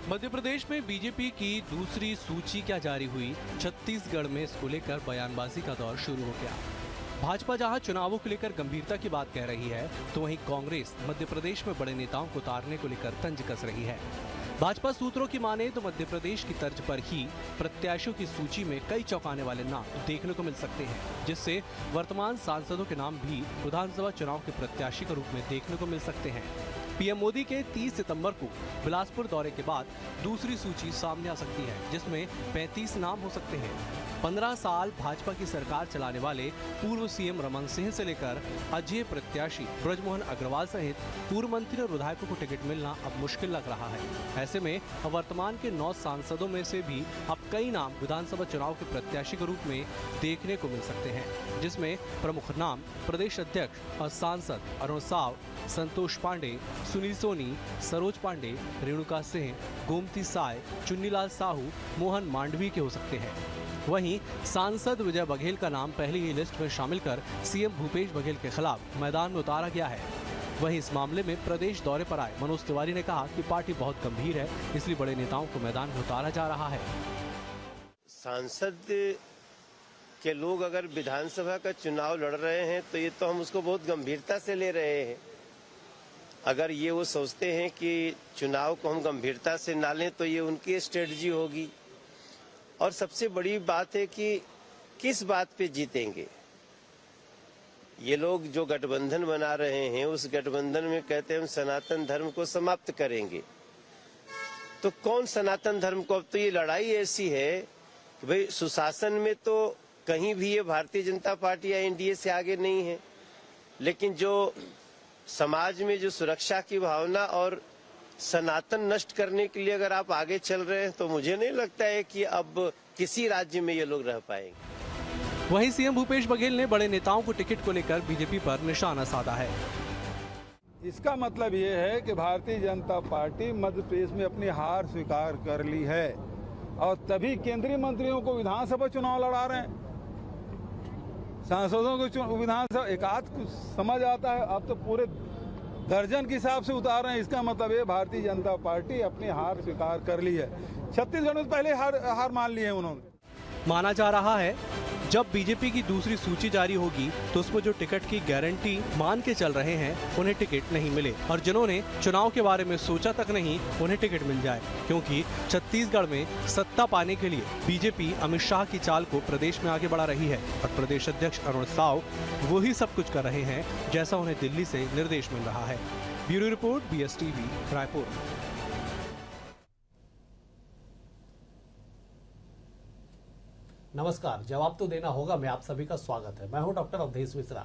मध्य प्रदेश में बीजेपी की दूसरी सूची क्या जारी हुई। छत्तीसगढ़ में इसको लेकर बयानबाजी का दौर शुरू हो गया। भाजपा जहां चुनावों को लेकर गंभीरता की बात कह रही है, तो वहीं कांग्रेस मध्य प्रदेश में बड़े नेताओं को उतारने को लेकर तंज कस रही है। भाजपा सूत्रों की माने तो मध्य प्रदेश की तर्ज पर ही प्रत्याशियों की सूची में कई चौंकाने वाले नाम देखने को मिल सकते हैं, जिससे वर्तमान सांसदों के नाम भी विधानसभा चुनाव के प्रत्याशी के रूप में देखने को मिल सकते हैं। पीएम मोदी के 30 सितंबर को बिलासपुर दौरे के बाद दूसरी सूची सामने आ सकती है, जिसमें 35 नाम हो सकते हैं। 15 साल भाजपा की सरकार चलाने वाले पूर्व सीएम रमन सिंह से लेकर अजय प्रत्याशी ब्रजमोहन अग्रवाल सहित पूर्व मंत्री और विधायकों को टिकट मिलना अब मुश्किल लग रहा है। ऐसे में वर्तमान के 9 सांसदों में से भी अब कई नाम विधानसभा चुनाव के प्रत्याशी के रूप में देखने को मिल सकते हैं, जिसमें प्रमुख नाम प्रदेश अध्यक्ष और सांसद अरुण साव, संतोष पांडे, सुनील सोनी, सरोज पांडे, रेणुका सिंह, गोमती साय, चुन्नीलाल साहू, मोहन मांडवी के हो सकते हैं। वहीं सांसद विजय बघेल का नाम पहले ही लिस्ट में शामिल कर सीएम भूपेश बघेल के खिलाफ मैदान में उतारा गया है। वहीं इस मामले में प्रदेश दौरे पर आए मनोज तिवारी ने कहा कि पार्टी बहुत गंभीर है, इसलिए बड़े नेताओं को मैदान में उतारा जा रहा है। सांसद के लोग अगर विधानसभा का चुनाव लड़ रहे हैं तो ये तो हम उसको बहुत गंभीरता से ले रहे हैं। अगर ये वो सोचते हैं कि चुनाव को हम गंभीरता से ना लें तो ये उनकी स्ट्रेटजी होगी। और सबसे बड़ी बात है कि किस बात पे जीतेंगे। ये लोग जो गठबंधन बना रहे हैं, उस गठबंधन में कहते हैं हम सनातन धर्म को समाप्त करेंगे। तो कौन सनातन धर्म को? अब तो ये लड़ाई ऐसी है कि भाई सुशासन में तो कहीं भी ये भारतीय जनता पार्टी या एनडीए से आगे नहीं है, लेकिन जो समाज में जो सुरक्षा की भावना और सनातन नष्ट करने के लिए अगर आप आगे चल रहे हैं तो मुझे नहीं लगता है कि अब किसी राज्य में ये लोग रह पाएंगे। वहीं सीएम भूपेश बघेल ने बड़े नेताओं को टिकट को लेकर बीजेपी पर निशाना साधा है। इसका मतलब ये है कि भारतीय जनता पार्टी मध्य प्रदेश में अपनी हार स्वीकार कर ली है और तभी केंद्रीय मंत्रियों को विधानसभा चुनाव लड़ा रहे हैं। सांसदों को विधानसभा एकाध समझ आता है, अब तो पूरे दर्जन के हिसाब से उतार रहे हैं। इसका मतलब ये भारतीय जनता पार्टी अपनी हार स्वीकार कर ली है। छत्तीसगढ़ में पहले हार मान ली है उन्होंने। माना जा रहा है जब बीजेपी की दूसरी सूची जारी होगी तो उसमें जो टिकट की गारंटी मान के चल रहे हैं उन्हें टिकट नहीं मिले, और जिन्होंने चुनाव के बारे में सोचा तक नहीं उन्हें टिकट मिल जाए, क्योंकि छत्तीसगढ़ में सत्ता पाने के लिए बीजेपी अमित शाह की चाल को प्रदेश में आगे बढ़ा रही है और प्रदेश अध्यक्ष अरुण साव वही सब कुछ कर रहे हैं जैसा उन्हें दिल्ली से निर्देश मिल रहा है। Bureau report, BSTV, Raipur. नमस्कार, जवाब तो देना होगा में आप सभी का स्वागत है। मैं हूं डॉक्टर अवधेश मिश्रा।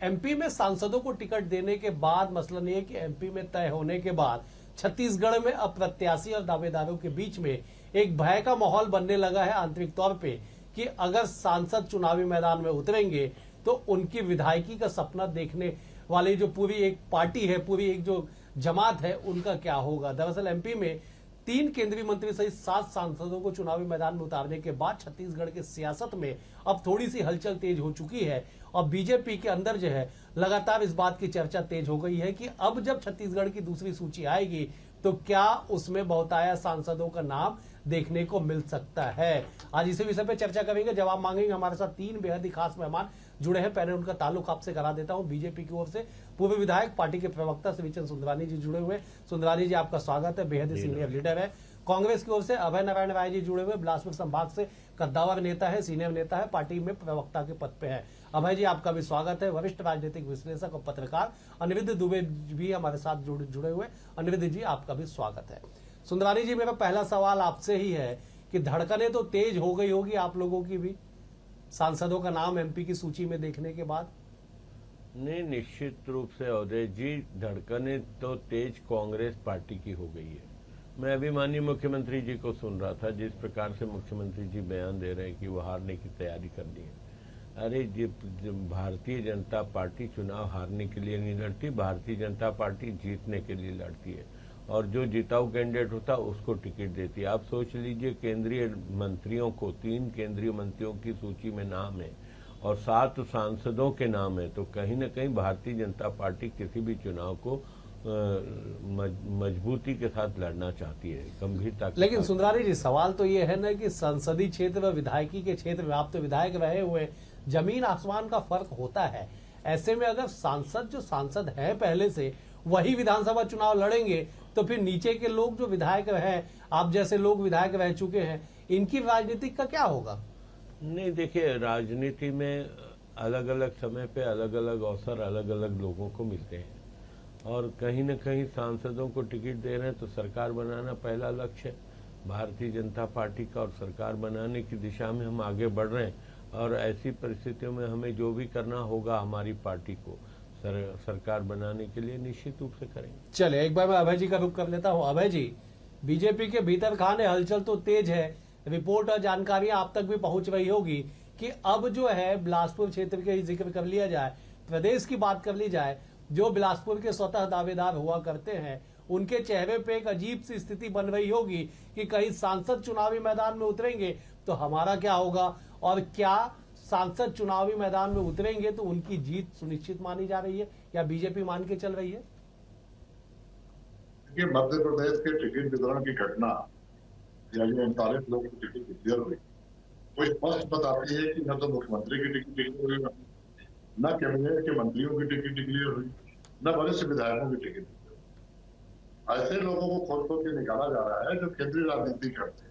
एमपी में सांसदों को टिकट देने के बाद मसलन ये कि एमपी में तय होने के बाद छत्तीसगढ़ में अब प्रत्याशी और दावेदारों के बीच में एक भय का माहौल बनने लगा है आंतरिक तौर पे कि अगर सांसद चुनावी मैदान में उतरेंगे तो उनकी विधायकी का सपना देखने वाली जो पूरी एक पार्टी है, पूरी एक जो जमात है, उनका क्या होगा। दरअसल एमपी में 3 केंद्रीय मंत्री सहित 7 सांसदों को चुनावी मैदान में उतारने के बाद छत्तीसगढ़ की सियासत में अब थोड़ी सी हलचल तेज हो चुकी है और बीजेपी के अंदर जो है लगातार इस बात की चर्चा तेज हो गई है कि अब जब छत्तीसगढ़ की दूसरी सूची आएगी तो क्या उसमें बहुतायत सांसदों का नाम देखने को मिल सकता है। आज इसी विषय पर चर्चा करेंगे, जवाब मांगेंगे। हमारे साथ 3 बेहद ही खास मेहमान जुड़े हैं। पहले उनका ताल्लुक आपसे करा देता हूं। बीजेपी की ओर से पूर्व विधायक, पार्टी के प्रवक्ता श्रीचंद सुंदरानी जी जुड़े हुए। सुंदरानी जी, आपका स्वागत है, बेहद ही सीनियर लीडर है। कांग्रेस की ओर से अभय नारायण राय जी जुड़े हुए, बिलासपुर संभाग से कद्दावर नेता है, सीनियर नेता है, पार्टी में प्रवक्ता के पद पे है। अभय जी, आपका भी स्वागत है। वरिष्ठ राजनीतिक विश्लेषक और पत्रकार अनिरुद्ध दुबे भी हमारे साथ जुड़े हुए। अनिरुद्ध जी, आपका भी स्वागत है। सुंदरानी जी, मेरा पहला सवाल आपसे ही है कि धड़कने तो तेज हो गई होगी आप लोगों की भी सांसदों का नाम एमपी की सूची में देखने के बाद? नहीं, निश्चित रूप से अवधेश जी, धड़कने तो तेज कांग्रेस पार्टी की हो गई है। मैं अभी माननीय मुख्यमंत्री जी को सुन रहा था, जिस प्रकार से मुख्यमंत्री जी बयान दे रहे हैं कि वो हारने की तैयारी कर ली है। अरे भारतीय जनता पार्टी चुनाव हारने के लिए नहीं लड़ती, भारतीय जनता पार्टी जीतने के लिए लड़ती है और जो जिताऊ कैंडिडेट होता है उसको टिकट देती है। आप सोच लीजिए, केंद्रीय मंत्रियों को 3 केंद्रीय मंत्रियों की सूची में नाम है और 7 सांसदों के नाम है, तो कहीं न कहीं भारतीय जनता पार्टी किसी भी चुनाव को मजबूती के साथ लड़ना चाहती है, गंभीरता के लेकिन साथ। सुंदरानी जी, सवाल तो ये है ना कि संसदीय क्षेत्र व विधायकी के क्षेत्र में आप तो विधायक रहे हुए, जमीन आसमान का फर्क होता है। ऐसे में अगर जो सांसद है पहले से वही विधानसभा चुनाव लड़ेंगे तो फिर नीचे के लोग जो विधायक रहे, आप जैसे लोग विधायक रह चुके हैं, इनकी राजनीतिक का क्या होगा? नहीं, देखिए, राजनीति में अलग अलग समय पे अलग अलग अवसर अलग अलग लोगों को मिलते हैं, और कहीं न कहीं सांसदों को टिकट दे रहे हैं तो सरकार बनाना पहला लक्ष्य है भारतीय जनता पार्टी का, और सरकार बनाने की दिशा में हम आगे बढ़ रहे हैं। और ऐसी परिस्थितियों में हमें जो भी करना होगा हमारी पार्टी को सरकार बनाने के लिए निश्चित रूप से करेंगे। चले, एक बार मैं अभय जी का रुख कर लेता हूं। अभय जी, बीजेपी के भीतर खाने हलचल तो तेज है, रिपोर्ट और जानकारियां आप तक भी पहुंच रही होगी कि अब जो है बिलासपुर क्षेत्र के ही जिक्र कर लिया जाए, प्रदेश की बात कर ली जाए, जो बिलासपुर के स्वतः दावेदार हुआ करते हैं उनके चेहरे पे एक अजीब सी स्थिति बन रही होगी कि कहीं सांसद चुनावी मैदान में उतरेंगे तो हमारा क्या होगा, और क्या सांसद चुनावी मैदान में उतरेंगे तो उनकी जीत सुनिश्चित मानी जा रही है या बीजेपी मान के चल रही है? देखिए, मध्य प्रदेश के टिकट वितरण की घटना या जो 39 लोगों की टिकट क्लियर हुई, वो स्पष्ट बताती है कि न तो मुख्यमंत्री की टिकट क्लियर हुई, न कैबिनेट के मंत्रियों की टिकट क्लियर हुई, न वरिष्ठ विधायकों की टिकट क्लियर हुई। ऐसे लोगों को खोज खोज के निकाला जा रहा है जो केंद्रीय राजनीति करते हैं।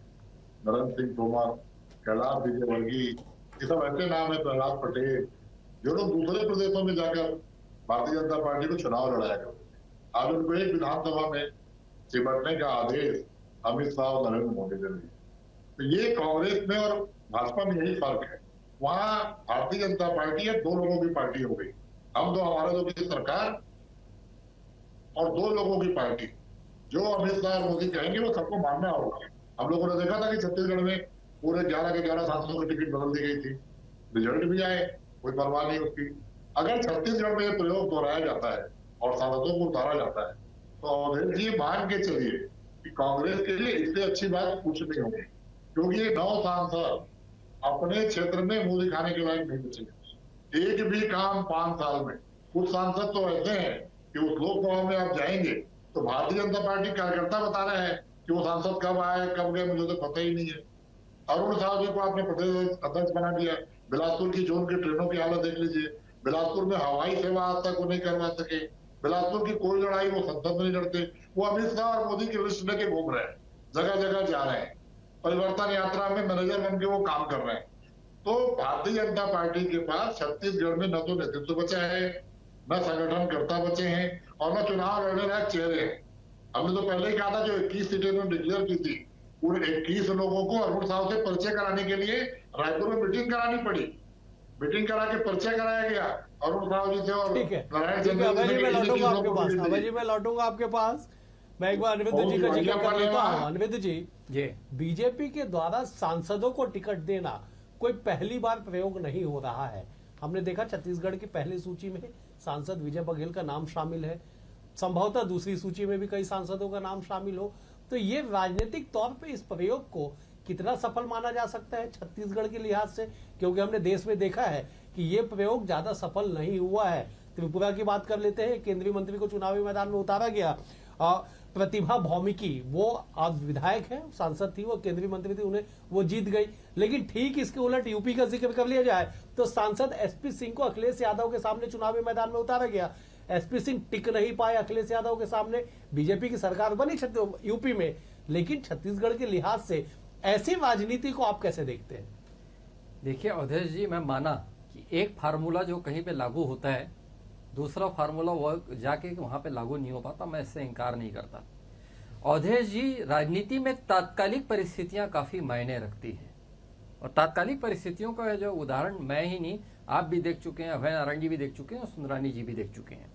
नरेंद्र सिंह तोमर, कैलाश विजयवर्गीय, ये सब ऐसे नाम है, प्रहलाद पटेल, जो लोग दूसरे प्रदेशों में जाकर भारतीय जनता पार्टी को चुनाव लड़ाया करते थे। आज उनको एक विधानसभा में सिमटने का आदेश अमित शाह और नरेंद्र मोदी ने दिया। तो ये कांग्रेस में और भाजपा में यही फर्क है। वहां भारतीय जनता पार्टी है, दो लोगों की पार्टी हो गई। हम तो हमारे लोगों की सरकार और दो लोगों की पार्टी, जो अमित शाह और मोदी कहेंगे वो सबको मानना होगा। हम लोगों ने देखा था कि छत्तीसगढ़ में पूरे 11 के 11 सांसदों की टिकट बदल दी गई थी, रिजल्ट भी आए, कोई परवाह नहीं उसकी। अगर छत्तीसगढ़ में ये प्रयोग दोहराया जाता है और सांसदों को उतारा जाता है तो अवधेश जी मान के चलिए कि कांग्रेस के लिए इससे अच्छी बात कुछ नहीं होगी, क्योंकि ये 9 सांसद अपने क्षेत्र में मुंह दिखाने के लायक नहीं बचे। एक भी काम 5 साल में। कुछ सांसद तो ऐसे हैं कि उस लोकसभा में आप जाएंगे तो भारतीय जनता पार्टी कार्यकर्ता बता रहे हैं कि वो सांसद कब आए कब गए मुझे तो पता ही नहीं है। अरुण साहब जी को आपने प्रदेश अध्यक्ष बना दिया। बिलासपुर की जोन की ट्रेनों की हालत देख लीजिए। बिलासपुर में हवाई सेवा आज तक वो नहीं करवा सके। बिलासपुर की कोई लड़ाई वो संसद में नहीं लड़ते। वो अमित शाह और मोदी की लिस्ट लेके घूम रहे हैं, जगह जगह जा रहे हैं, परिवर्तन यात्रा में मैनेजर बन के वो काम कर रहे हैं। तो भारतीय जनता पार्टी के पास छत्तीसगढ़ में न तो नेतृत्व बचा है, न संगठनकर्ता बचे हैं और न चुनाव लड़ने लायक चेहरे हैं। हमने तो पहले ही कहा था जो 21 सीटें उन्होंने डिक्लेयर की थी, उन 21 लोगों को अरुण साहब से परिचय कराने के लिए रायपुर में मीटिंग करानी पड़ी। मीटिंग करा के परिचय कराया गया अरुण साहब जी से और नारायण चंद्र। अभय जी, मैं लौटूंगा आपके पास। अभय जी, मैं लौटूंगा आपके पास। मैं एक बार अनिरुद्ध जी का जिक्र कर लेता हूँ। अनिरुद्ध जी, बीजेपी के द्वारा सांसदों को टिकट देना कोई पहली बार प्रयोग नहीं हो रहा है। हमने देखा छत्तीसगढ़ की पहली सूची में सांसद विजय बघेल का नाम शामिल है, संभवतः दूसरी सूची में भी कई सांसदों का नाम शामिल हो। तो ये राजनीतिक तौर पे इस प्रयोग को कितना सफल माना जा सकता है छत्तीसगढ़ के लिहाज से, क्योंकि हमने देश में देखा है कि ये प्रयोग ज्यादा सफल नहीं हुआ है। त्रिपुरा की बात कर लेते हैं, केंद्रीय मंत्री को चुनावी मैदान में उतारा गया। प्रतिभा भौमिकी, वो आज विधायक है, सांसद थी, वो केंद्रीय मंत्री थी, उन्हें वो जीत गई। लेकिन ठीक इसके उलट यूपी का जिक्र कर लिया जाए तो सांसद एसपी सिंह को अखिलेश यादव के सामने चुनावी मैदान में उतारा गया। एसपी सिंह टिक नहीं पाए अखिलेश यादव के सामने। बीजेपी की सरकार बनी यूपी में, लेकिन छत्तीसगढ़ के लिहाज से ऐसी राजनीति को आप कैसे देखते हैं? देखिए अवधेश जी, मैं माना कि एक फार्मूला जो कहीं पे लागू होता है, दूसरा फार्मूला वो जाके वहां पे लागू नहीं हो पाता, मैं इससे इनकार नहीं करता। अवधेश जी, राजनीति में तात्कालिक परिस्थितियां काफी मायने रखती हैं, और तात्कालिक परिस्थितियों का जो उदाहरण मैं ही नहीं, आप भी देख चुके हैं, अभय नारायण जी भी देख चुके हैं और सुंदरानी जी भी देख चुके हैं।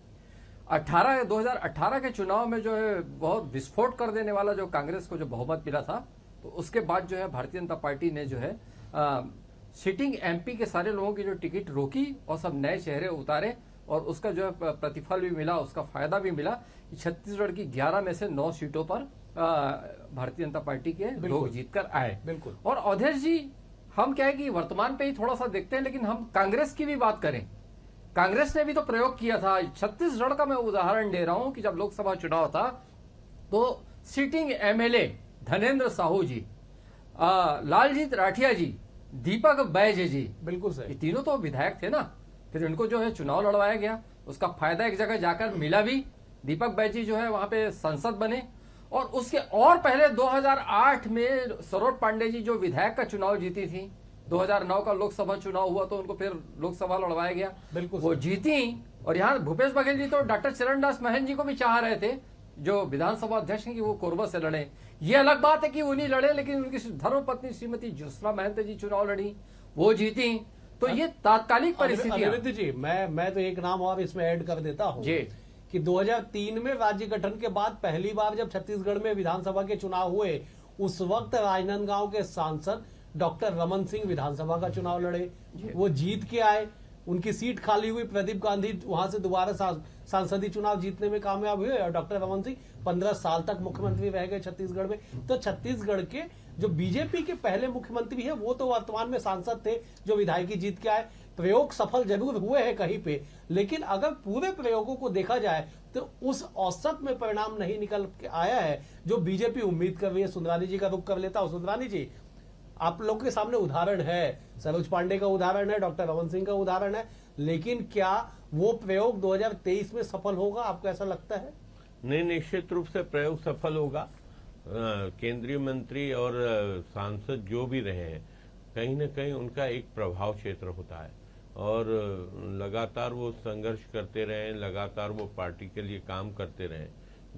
2018 के चुनाव में जो है बहुत विस्फोट कर देने वाला जो कांग्रेस को जो बहुमत मिला था, तो उसके बाद जो है भारतीय जनता पार्टी ने जो है सिटिंग एमपी के सारे लोगों की जो टिकट रोकी और सब नए चेहरे उतारे, और उसका जो है प्रतिफल भी मिला, उसका फायदा भी मिला कि छत्तीसगढ़ की 11 में से 9 सीटों पर भारतीय जनता पार्टी के लोग जीतकर आए। बिल्कुल। और अवधेश जी, हम क्या है कि वर्तमान पे ही थोड़ा सा देखते हैं, लेकिन हम कांग्रेस की भी बात करें कांग्रेस ने भी तो प्रयोग किया था। छत्तीसगढ़ का मैं उदाहरण दे रहा हूं कि जब लोकसभा चुनाव था तो सिटिंग एमएलए धनेन्द्र साहू जी, लालजीत राठिया जी, दीपक बैज जी, बिल्कुल ये सही। तीनों तो विधायक थे ना। फिर इनको जो है चुनाव लड़वाया गया, उसका फायदा एक जगह जाकर मिला भी। दीपक बैज जी जो है वहां पे सांसद बने, और उसके और पहले 2008 में सरोज पांडे जी जो विधायक का चुनाव जीती थी, 2009 का लोकसभा चुनाव हुआ तो उनको फिर लोकसभा लड़वाया गया, बिल्कुल वो जीती। और यहाँ भूपेश बघेल जी तो डॉक्टर चरणदास महंत जी को भी चाह रहे थे, जो विधानसभा अध्यक्ष हैं, कि वो कोरबा से लड़े। ये अलग बात है कि वो नहीं लड़े, लेकिन उनकी धर्मपत्नी श्रीमती ज्योत्सना महंत जी चुनाव लड़ी, वो जीती। तो ये तात्कालिक परिस्थितियां। अनिरुद्ध जी, मैं तो एक नाम और इसमें ऐड कर देता हूं जी कि 2003 में राज्य गठन के बाद पहली बार जब छत्तीसगढ़ में विधानसभा के चुनाव हुए, उस वक्त राजनांदगांव के सांसद डॉक्टर रमन सिंह विधानसभा का चुनाव लड़े, वो जीत के आए। उनकी सीट खाली हुई, प्रदीप गांधी वहां से दोबारा सांसदीय चुनाव जीतने में कामयाब हुए, और डॉक्टर रमन सिंह 15 साल तक मुख्यमंत्री रह गए छत्तीसगढ़ में। तो छत्तीसगढ़ के जो बीजेपी के पहले मुख्यमंत्री है, वो तो वर्तमान में सांसद थे जो विधायकी जीत के आए। प्रयोग सफल जरूर हुए हैं कहीं पे, लेकिन अगर पूरे प्रयोगों को देखा जाए तो उस औसत में परिणाम नहीं निकल के आया है जो बीजेपी उम्मीद कर रही है। सुंदरानी जी का रुख कर लेता हूं। सुंदरानी जी, आप लोग के सामने उदाहरण है, सरोज पांडे का उदाहरण है, डॉक्टर रमन सिंह का उदाहरण है, लेकिन क्या वो प्रयोग 2023 में सफल होगा? आपको ऐसा लगता है? नहीं, निश्चित रूप से प्रयोग सफल होगा। केंद्रीय मंत्री और सांसद जो भी रहे हैं, कहीं न कहीं उनका एक प्रभाव क्षेत्र होता है, और लगातार वो संघर्ष करते रहे, लगातार वो पार्टी के लिए काम करते रहे।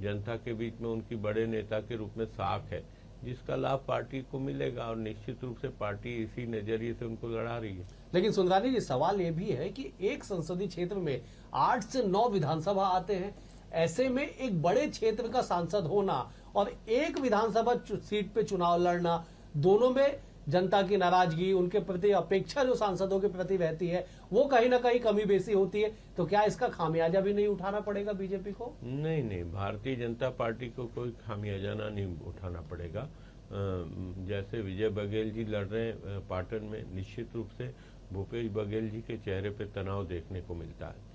जनता के बीच में उनकी बड़े नेता के रूप में साख है, जिसका लाभ पार्टी को मिलेगा, और निश्चित रूप से पार्टी इसी नजरिए से उनको लड़ा रही है। लेकिन सुंदरानी जी, सवाल ये भी है कि एक संसदीय क्षेत्र में 8 से 9 विधानसभा आते हैं। ऐसे में एक बड़े क्षेत्र का सांसद होना और एक विधानसभा सीट पे चुनाव लड़ना, दोनों में जनता की नाराजगी, उनके प्रति अपेक्षा जो सांसदों के प्रति रहती है, वो कहीं ना कहीं कमी बेसी होती है। तो क्या इसका खामियाजा भी नहीं उठाना पड़ेगा बीजेपी को? नहीं, भारतीय जनता पार्टी को कोई खामियाजा नहीं उठाना पड़ेगा। जैसे विजय बघेल जी लड़ रहे हैं पाटन में, निश्चित रूप से भूपेश बघेल जी के चेहरे पे तनाव देखने को मिलता है।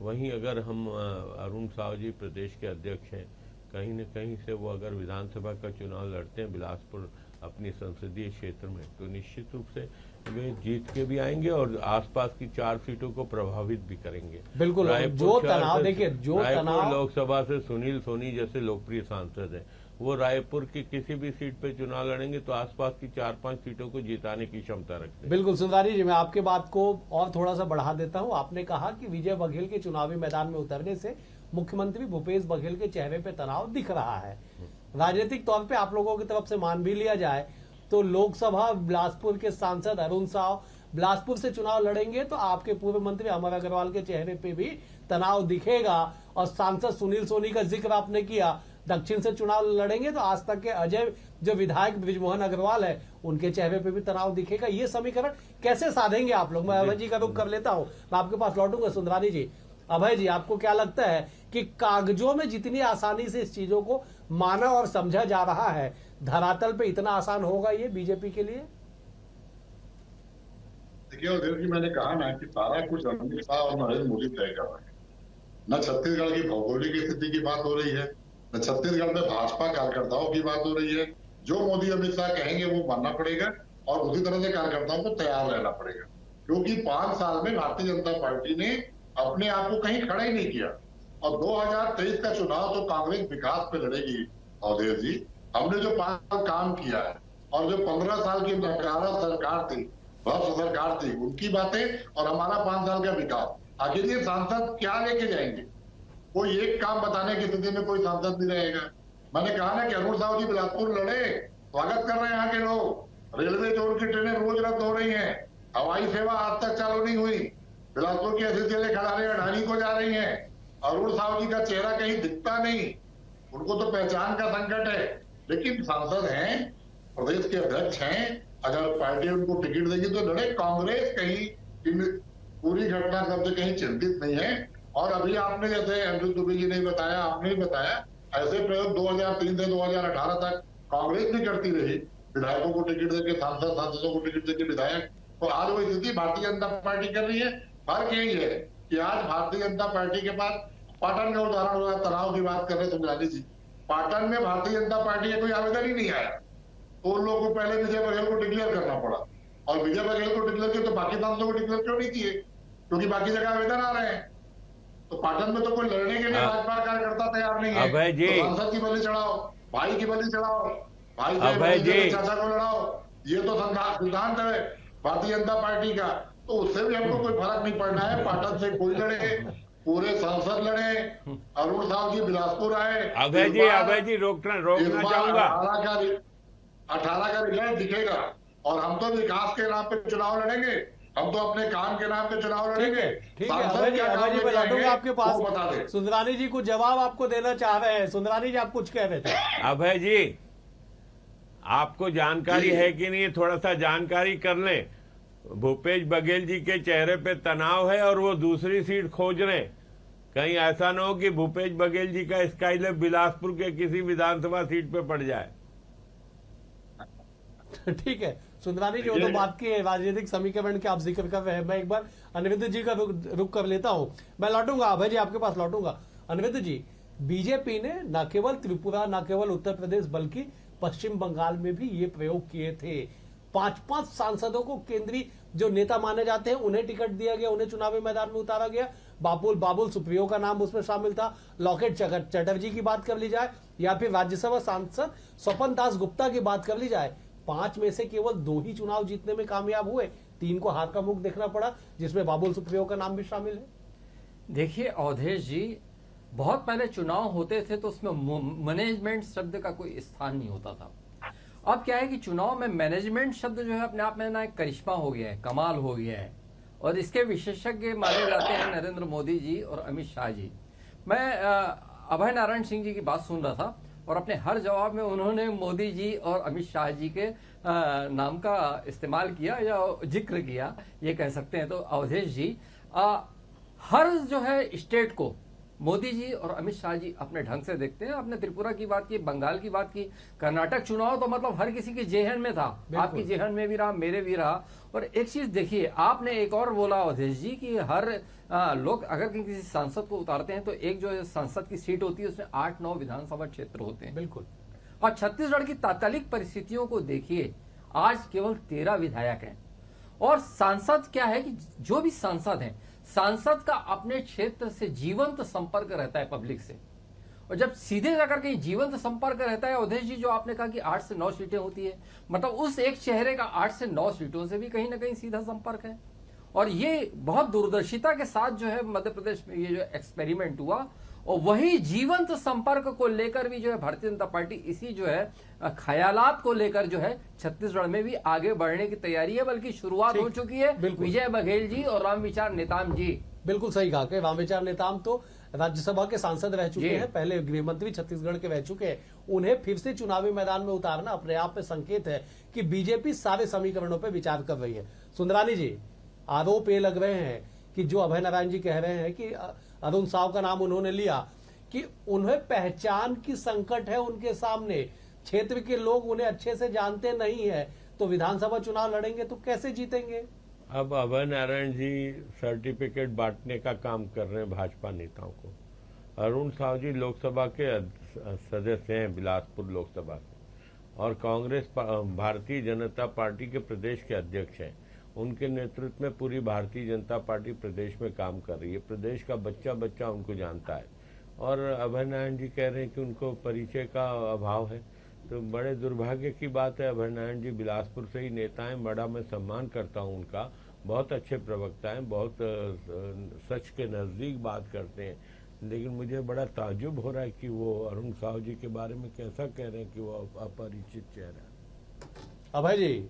वहीं अगर हम अरुण साव जी प्रदेश के अध्यक्ष हैं, कहीं न कहीं से वो अगर विधानसभा का चुनाव लड़ते हैं बिलासपुर अपनी संसदीय क्षेत्र में, तो निश्चित रूप से वे जीत के भी आएंगे और आसपास की 4 सीटों को प्रभावित भी करेंगे। बिल्कुल। जो तनाव देखिए, जो तनाव लोकसभा से सुनील सोनी जैसे लोकप्रिय सांसद हैं, वो रायपुर की किसी भी सीट पे चुनाव लड़ेंगे तो आसपास की 4-5 सीटों को जिताने की क्षमता रखते हैं। बिल्कुल सुंदरानी जी, मैं आपके बात को और थोड़ा सा बढ़ा देता हूं। आपने कहा कि विजय बघेल के चुनावी मैदान में उतरने से मुख्यमंत्री भूपेश बघेल के चेहरे पे तनाव दिख रहा है। राजनीतिक तौर पे आप लोगों की तरफ से मान भी लिया जाए तो लोकसभा बिलासपुर के सांसद अरुण साव बिलासपुर से चुनाव लड़ेंगे तो आपके पूर्व मंत्री अमर अग्रवाल के चेहरे पे भी तनाव दिखेगा। और सांसद सुनील सोनी का जिक्र आपने किया, दक्षिण से चुनाव लड़ेंगे तो आज तक के अजय जो विधायक ब्रिजमोहन अग्रवाल है, उनके चेहरे पे भी तनाव दिखेगा। ये समीकरण कैसे साधेंगे आप लोग? मैं अभय जी का रुख कर लेता हूं, मैं आपके पास लौटूंगा। सुंदरानी जी, अभय जी, आपको क्या लगता है कि कागजों में जितनी आसानी से इस चीजों को माना और समझा जा रहा है, धरातल पे इतना आसान होगा ये बीजेपी के लिए? देखिए, और जैसे कि मैंने कहा ना कि सारा कुछ अमित शाह और नरेंद्र मोदी तय कर रहे हैं। न छत्तीसगढ़ की भौगोलिक स्थिति की बात हो रही है, न छत्तीसगढ़ में भाजपा कार्यकर्ताओं की बात हो रही है। जो मोदी अमित शाह कहेंगे वो मानना पड़ेगा, और उसी तरह से कार्यकर्ताओं को तैयार रहना पड़ेगा, क्योंकि 5 साल में भारतीय जनता पार्टी ने अपने आप को कहीं खड़ा ही नहीं किया। और 2023 का चुनाव तो कांग्रेस विकास पे लड़ेगी। अवधेश जी, हमने जो 5 साल काम किया है और जो 15 साल की नकारा सरकार थी, भ्रष्ट सरकार थी, उनकी बातें और हमारा 5 साल का विकास, आखिर ये सांसद क्या लेके जाएंगे? कोई एक काम बताने की स्थिति में कोई सांसद नहीं रहेगा। मैंने कहा ना कि अरुण साहू जी बिलासपुर लड़े, स्वागत कर रहे हैं यहाँ के लोग। रेलवे जोड़ की ट्रेनें रोज रद्द हो रही हैं, हवाई सेवा आज तक चालू नहीं हुई, बिलासपुर की ऐसी जेलें खड़ाने अडानी को जा रही हैं। अरुण साहू जी का चेहरा कहीं दिखता नहीं, उनको तो पहचान का संकट है, लेकिन सांसद हैं, प्रदेश के अध्यक्ष हैं। अगर पार्टी उनको टिकट देगी तो लड़े। कांग्रेस कहीं इन पूरी घटना से कहीं चिंतित नहीं है। और अभी आपने जैसे अनिरुद्ध दुबे जी ने बताया, आपने भी बताया, ऐसे प्रयोग 2003 से 2018 तक कांग्रेस भी करती रही, विधायकों को टिकट देकर सांसदों को टिकट देकर विधायक। तो आज वो स्थिति भारतीय जनता पार्टी कर रही है। फर्क यही है कि आज भारतीय जनता पार्टी के पास पाटन का उदाहरण हुआ, तनाव की बात कर रहे सुंदरानी जी, पाटन में भारतीय जनता पार्टी का कोई आवेदन ही नहीं आया, तो उन लोगों को पहले विजय बघेल को डिक्लेयर करना पड़ा, और विजय बघेल को डिक्लेयर किया तो बाकी सांसदों को डिक्लेयर क्यों नहीं किए? क्योंकि बाकी जगह आवेदन आ रहे हैं। तो पाटन में तो कोई लड़ने के लिए भाजपा कार्यकर्ता तैयार नहीं है, अभय जी, तो सांसद की बलि चढ़ाओ, भाई की बलि चढ़ाओ, भाई अभय जी, चाचा को लड़ाओ, ये तो सिद्धांत है भारतीय जनता पार्टी का। तो उससे भी हमको कोई फर्क नहीं पड़ना है, पाटन से कोई लड़े, पूरे सांसद लड़े, अरुण साहब जी बिलासपुर आए। अभय जी रोकना चाहूंगा। 18 का रिजल्ट दिखेगा, और हम तो विकास के नाम पे चुनाव लड़ेंगे, हम तो अपने काम के नाम पे चुनाव लड़ेंगे। ठीक है अभय जी मैं लौटूंगा आपके पास। बता दे, सुंदरानी जी कुछ जवाब आपको देना चाह रहे हैं। सुंदरानी जी आप कुछ कह रहे थे। अभय जी, आपको जानकारी है कि नहीं, थोड़ा सा जानकारी कर लें। भूपेश बघेल जी के चेहरे पे तनाव है और वो दूसरी सीट खोज रहे हैं। कहीं ऐसा ना हो कि भूपेश बघेल जी का स्काईलैब बिलासपुर के किसी विधानसभा सीट पे पड़ जाए। ठीक है सुंदरानी जी, वो तो बात की राजनीतिक समीकरण के आप जिक्र कर रहे हैं। मैं एक बार अनिरुद्ध जी का रुक कर लेता हूं। मैं लौटूंगा अभय जी आपके पास लौटूंगा। अनिरुद्ध जी, बीजेपी ने न केवल त्रिपुरा, न केवल उत्तर प्रदेश, बल्कि पश्चिम बंगाल में भी ये प्रयोग किए थे। 5-5 सांसदों को केंद्रीय जो नेता माने जाते हैं उन्हें टिकट दिया गया, उन्हें चुनावी मैदान में उतारा गया। बाबुल सुप्रियो का नाम उसमें शामिल था। लॉकेट चटर्जी की बात कर ली जाए या फिर राज्यसभा सांसद स्वपन दास गुप्ता की बात कर ली जाए, 5 में से केवल 2 ही चुनाव जीतने में कामयाब हुए, 3 को हार का मुख देखना पड़ा, जिसमें बाबुल सुप्रियो का नाम भी शामिल है। देखिए अवधेश जी, बहुत पहले चुनाव होते थे तो उसमें मैनेजमेंट शब्द का कोई स्थान नहीं होता था। अब क्या है कि चुनाव में मैनेजमेंट शब्द जो है अपने आप में ना एक करिश्मा हो गया है, कमाल हो गया है, और इसके विशेषज्ञ माने जाते हैं नरेंद्र मोदी जी और अमित शाह जी। मैं अभय नारायण सिंह जी की बात सुन रहा था और अपने हर जवाब में उन्होंने मोदी जी और अमित शाह जी के नाम का इस्तेमाल किया या जिक्र किया, ये कह सकते हैं। तो अवधेश जी, हर जो है स्टेट को मोदी जी और अमित शाह जी अपने ढंग से देखते हैं। आपने त्रिपुरा की बात की, बंगाल की बात की, कर्नाटक चुनाव तो मतलब हर किसी के जेहन में था, आपकी जेहन में भी रहा, मेरे भी रहा। और एक चीज देखिए, आपने एक और बोला अवधेश जी कि हर लोग अगर किसी सांसद को उतारते हैं तो एक जो सांसद की सीट होती है उसमें 8-9 विधानसभा क्षेत्र होते हैं। बिल्कुल। और छत्तीसगढ़ की तात्कालिक परिस्थितियों को देखिए, आज केवल 13 विधायक हैं, और सांसद क्या है कि जो भी सांसद हैं, सांसद का अपने क्षेत्र से जीवंत संपर्क रहता है पब्लिक से। और जब सीधे जाकर कहीं जीवंत संपर्क रहता है अवधेश जी, जो आपने कहा कि 8 से 9 सीटें होती है, मतलब उस एक चेहरे का 8 से 9 सीटों से भी कहीं ना कहीं सीधा संपर्क है। और ये बहुत दूरदर्शिता के साथ जो है मध्य प्रदेश में ये जो एक्सपेरिमेंट हुआ, और वही जीवंत संपर्क को लेकर भी जो है भारतीय जनता पार्टी इसी जो है ख्यालात को लेकर जो है छत्तीसगढ़ में भी आगे बढ़ने की तैयारी है, बल्कि शुरुआत हो चुकी है। विजय बघेल जी और रामविचार नेताम जी, बिल्कुल सही कहा कि रामविचार नेताम तो राज्यसभा के सांसद रह चुके हैं, पहले गृह मंत्री छत्तीसगढ़ के रह चुके हैं। उन्हें फिर से चुनावी मैदान में उतारना अपने आप में संकेत है कि बीजेपी सारे समीकरणों पर विचार कर रही है। सुंदरानी जी, आरोप ये लग रहे हैं कि जो अभय नारायण जी कह रहे हैं कि अरुण साव का नाम उन्होंने लिया, कि उन्हें पहचान की संकट है उनके सामने, क्षेत्र के लोग उन्हें अच्छे से जानते नहीं है, तो विधानसभा चुनाव लड़ेंगे तो कैसे जीतेंगे? अब अभय नारायण जी सर्टिफिकेट बांटने का काम कर रहे हैं भाजपा नेताओं को। अरुण साव जी लोकसभा के सदस्य हैं बिलासपुर लोकसभा से, और कांग्रेस भारतीय जनता पार्टी के प्रदेश के अध्यक्ष हैं। उनके नेतृत्व में पूरी भारतीय जनता पार्टी प्रदेश में काम कर रही है। प्रदेश का बच्चा बच्चा उनको जानता है, और अभय नारायण जी कह रहे हैं कि उनको परिचय का अभाव है, तो बड़े दुर्भाग्य की बात है। अभय नारायण जी बिलासपुर से ही नेता हैं, बड़ा मैं सम्मान करता हूं उनका, बहुत अच्छे प्रवक्ता हैं, बहुत सच के नजदीक बात करते हैं, लेकिन मुझे बड़ा ताज्जुब हो रहा है कि वो अरुण साव जी के बारे में कैसा कह रहे हैं कि वो अपरिचित चेहरा। अभय जी,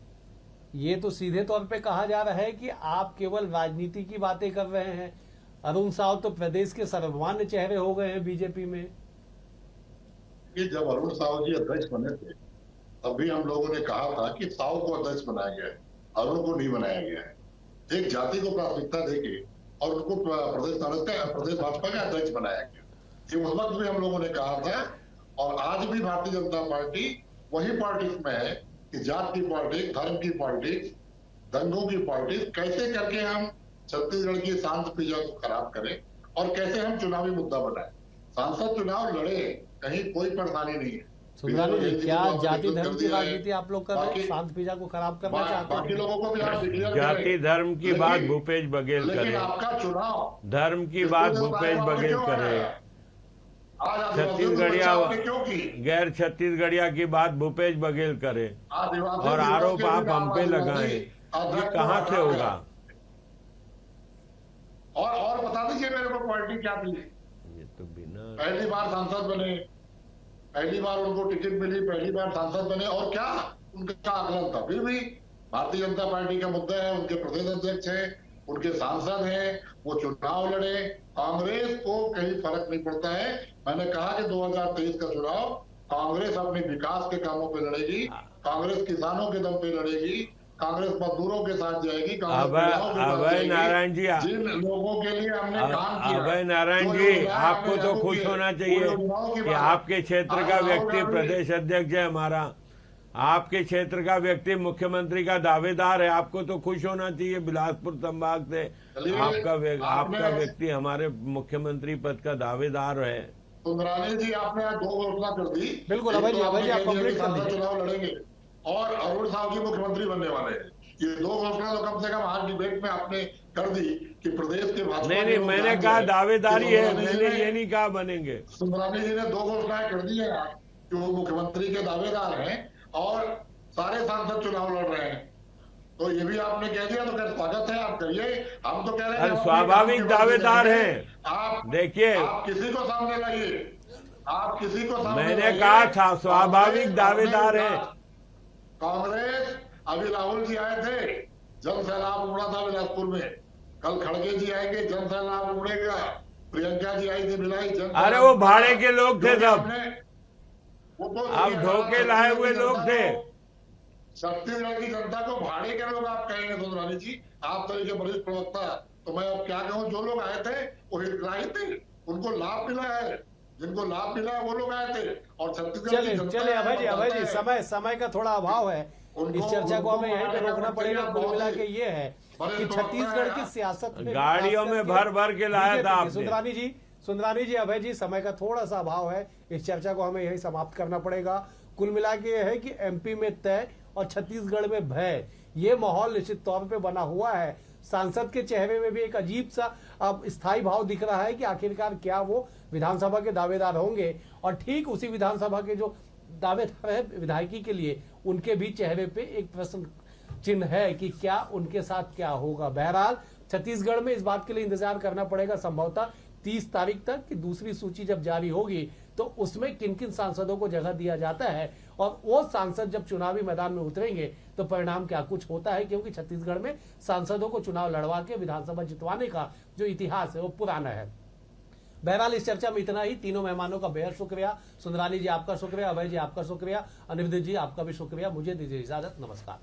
ये तो सीधे तौर पे कहा जा रहा है कि आप केवल राजनीति की बातें कर रहे हैं। अरुण साव तो प्रदेश के सर्वमान्य चेहरे हो गए हैं बीजेपी में। कि जब अरुण साव जी अध्यक्ष बने थे तभी हम लोगों ने कहा था कि साव को अध्यक्ष बनाया गया है, अरुण को नहीं बनाया गया है। एक जाति को प्राथमिकता देके और उनको प्रदेश भाजपा का अध्यक्ष बनाया गया, ये उस वक्त भी हम लोगों ने कहा था। और आज भी भारतीय जनता पार्टी वही पॉलिटिक्स में है कि जात की पॉलिटिक्स, धर्म की पॉलिटिक्स, दंगों की पॉलिटिक्स, कैसे करके हम छत्तीसगढ़ की शांत फिजा को खराब करें और कैसे हम चुनावी मुद्दा बनाएं। सांसद चुनाव लड़े, कहीं कोई परेशानी नहीं है। सुंदरानी जी, क्या तो जाति कर धर्म की दिया है। राजनीति आप लोग कर रहे हैं? बाकी- शांत फिजा को खराब करना चाहते बाकी हैं? लोगों को भी आप डिक्लेयर जाति धर्म की बात भूपेश बघेल लेकिन करे, आपका चुनाव धर्म की बात भूपेश बघेल करे, छत्तीसगढ़िया क्यों की गैर छत्तीसगढ़िया की बात भूपेश बघेल करे आदिवासी और आरोप दिवस के आप दिन हम पे आदिवासी लगाएं, ये अध्यक्ष को कहाँ से हटा होगा? और बता दीजिए मेरे को क्वालिटी क्या थी। ये तो बिना पहली बार सांसद बने, पहली बार उनको टिकट मिली, पहली बार सांसद बने, और क्या उनका आकलन था। फिर भी भारतीय जनता पार्टी का मुद्दा है, उनके प्रदेश अध्यक्ष है, उनके सांसद हैं, वो चुनाव लड़े। कांग्रेस को कहीं फर्क नहीं पड़ता है। मैंने कहा कि 2023 का चुनाव कांग्रेस अपने विकास के कामों पे लड़ेगी, कांग्रेस किसानों के दम पे लड़ेगी, कांग्रेस मजदूरों के साथ जाएगी, अभय नारायण जी, जिन लोगों के लिए हमने काम किया। अभय नारायण जी, आपको तो खुश होना चाहिए कि आपके क्षेत्र का व्यक्ति प्रदेश अध्यक्ष है हमारा, आपके क्षेत्र का व्यक्ति मुख्यमंत्री का दावेदार है। आपको तो खुश होना चाहिए। बिलासपुर संभाग से आपका व्यक्ति हमारे मुख्यमंत्री पद का दावेदार है। सुंदरानी जी, आपने आज 2 घोषणा कर दी। बिल्कुल अभय जी, आप कंप्लीट कर दीजिए। चुनाव लड़ेंगे और अरुण साहब जी मुख्यमंत्री बनने वाले हैं। ये 2 घोषणा तो कम से कम आज डिबेट में आपने कर दी कि प्रदेश के भाजपा नहीं, मैंने कहा दावेदारी है, मैंने ये नहीं कहा बनेंगे। सुंदरानी जी ने 2 घोषणाएं कर दी है आज कि वो मुख्यमंत्री के दावेदार हैं और सारे सांसद चुनाव लड़ रहे हैं। तो ये भी आपने कह दिया, तो क्या स्वागत है, आप करिए। हम तो कह रहे हैं स्वाभाविक दावेदार हैं। आप देखिए, आप किसी को सामने लाइए, आप किसी को सामने मैंने लाइए। कहा था स्वाभाविक दावेदार है। कांग्रेस, अभी राहुल जी आए थे, जन सैलाब उमड़ा था बिलासपुर में। कल खड़गे जी आएंगे, जन सैलाब उमड़ेगा। प्रियंका जी आई थी भिलाई, जन अरे वो भाड़े के लोग थे सब, वो तो आप धोखे लाए हुए लोग थे। छत्तीसगढ़ की जनता को भाड़े के लोग आप कहेंगे सुंदरानी जी, आप तो एक वरिष्ठ प्रवक्ता। तो मैं अब क्या कहूँ, जो लोग आए थे वो हितग्राही थे, उनको लाभ मिला है, जिनको लाभ मिला है वो लोग आए थे। और छत्तीसगढ़ की जनता चलिए अभय जी, समय का थोड़ा अभाव है, इस चर्चा को हमें यहीं पे रोकना पड़ेगा। कुल मिला के ये है कि छत्तीसगढ़ की सियासत में गाड़ियों में भर के लाया था आपने। सुंदरानी जी, अभय जी, समय का थोड़ा सा अभाव है, इस चर्चा को हमें यही समाप्त करना पड़ेगा। कुल मिला के यह है कि एमपी में तय और छत्तीसगढ़ में भय, ये माहौल निश्चित तौर पे बना हुआ है। सांसद के चेहरे में भी एक अजीब सा अब स्थायी भाव दिख रहा है कि आखिरकार क्या वो विधानसभा के दावेदार होंगे, और ठीक उसी विधानसभा के जो दावेदार है विधायकी के लिए, उनके भी चेहरे पे एक प्रश्न चिन्ह है कि क्या उनके साथ क्या होगा। बहरहाल छत्तीसगढ़ में इस बात के लिए इंतजार करना पड़ेगा संभवतः 30 तारीख तक कि दूसरी सूची जब जारी होगी तो उसमें किन किन सांसदों को जगह दिया जाता है, और वो सांसद जब चुनावी मैदान में उतरेंगे तो परिणाम क्या कुछ होता है, क्योंकि छत्तीसगढ़ में सांसदों को चुनाव लड़वा के विधानसभा जितवाने का जो इतिहास है वो पुराना है। बहरहाल इस चर्चा में इतना ही। तीनों मेहमानों का बेहद शुक्रिया। सुंदरानी जी आपका शुक्रिया, अभय जी आपका शुक्रिया, अनिरुद्ध जी आपका भी शुक्रिया। मुझे दीजिए इजाजत, नमस्कार।